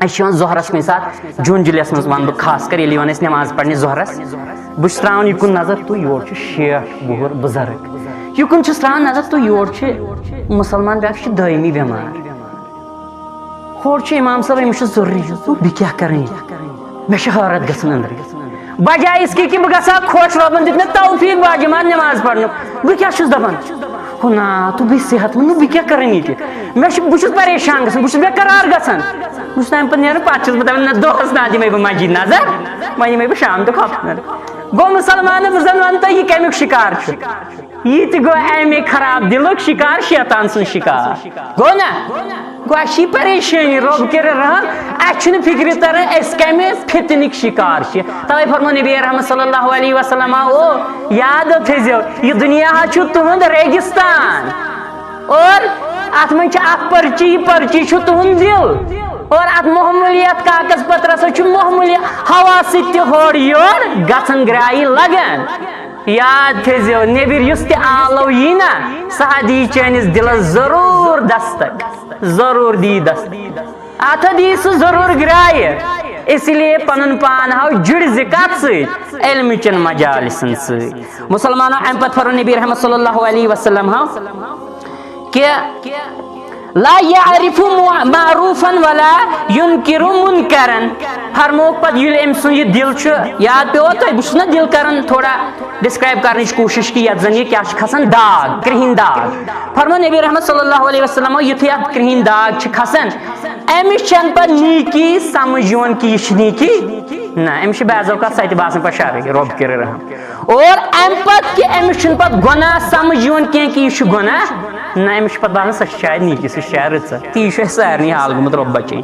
اچھا ظہرس کن سات جون جلیس مز ون بہ خاص کر ییٚلہِ یِوان ٲسۍ نماز پرنہِ ظہرس بہٕ چھُس تراوان یِکُن نظر تو یور چھُ 60 وُہُر بُزرگ یِکُن چھُس تراوان نظر تو یور چھُ مُسلمان بیاکھ چھُ دٲیمی بٮ۪مار ہور چھُ امام صٲب أمِس چھُ ضروٗری بہٕ کیٛاہ کرٕ مےٚ چھِ حٲرت گژھان أنٛدرٕ بجائے اس کی بہٕ گژھٕ ہا خۄش رۄبن دیُت مےٚ توفیٖق باجماعت نماز پرنُک بہٕ کیٛاہ چھُس دپان ہُہ نا تو بہٕ صحت مند بہٕ کیٛاہ کرٕ ییٚتہِ بہٕ چھُس پریشان گژھان بہٕ چھُس بے قرار گژھان بہٕ چھُس تمہِ پتہٕ نیران پتہٕ چھُس بہٕ دپان نہ دۄہس نا دِمے بہٕ مسجد نظر وۄنۍ یِمے بہٕ شام دۄہ ہفتہٕ گوٚو مُسلمانن بہٕ زن ونہٕ تۄہہِ یہِ کمیُک شِکار چھُ یہِ تہِ گوٚو امے خراب دلُک شِکار شیطان سُنٛد شِکار گوٚو نا گوٚو اَسہِ چھِ پریشٲنی رۄب کٔرِنۍ رحم اَسہِ چھُنہٕ فِکرِ تران أسۍ کمہِ فتنٕکۍ شِکار چھِ توے فرمو نبی رحمت صلی اللہ علیہ وسلم او یاد تھٲیزیو یہِ دُنیا حظ چھُ تُہُنٛد ریگِستان اور اتھ منٛز چھِ اکھ پرچی یہِ پرچی چھُ تُہُنٛد دل اور ات معمولیت کاغذ پترس چھُ معمولی ہوا سۭتۍ تہِ ہورٕ یور گژھان گرایہِ لگان یاد تھٲیزیو نیبر یُس تہِ آلو یی نا سُہ دی چٲنِس دلس ضروٗر دستک ضروٗر دی دستک اتھ دی سُہ ضروٗر گرایہِ اسی لیے پنُن پان ہاو جُڑزِ کتھ سۭتۍ علمٕچن مجالسن سۭتۍ مُسلمانو امہِ پتہٕ فرمو نبی رحمت صلی اللہ علیہ وسلم ہاو کہ لا يعرف معروفا ولا ينكر منكرا فرموک پتہٕ ییٚلہِ أمۍ سُنٛد یہِ دل چھُ یاد پیٚووا تۄہہِ بہٕ چھُس نا دل کران تھوڑا ڈسکرائب کرنٕچ کوٗشش کہ یتھ زن یہِ کیاہ چھُ کھسان داغ کرٛہِنۍ داغ فرمو نبی رحمت صلی اللہ علیہ وسلم یُتھُے اتھ کرٛہِنۍ داغ چھِ کھسان أمِس چھنہٕ پتہٕ نیٖکی سمجھ یِوان کہ یہِ چھِ نیٖکی نہ أمِس چھِ بعض اوقات سۄ تہِ باسان پتہٕ شرٕے رۄب کٔرِنۍ رحم اور امہِ پتہٕ کہ أمِس چھُنہٕ پتہٕ گۄناہ سمجھ یِوان کینٛہہ کہ یہِ چھُ گۄناہ نہ أمِس چھُ پتہٕ باسان سۄ چھِ شاید نیٖکی سۄ چھِ شاید رٕژ تی چھُ اسہِ سارنٕے حال گوٚمُت رۄب بچٲیِن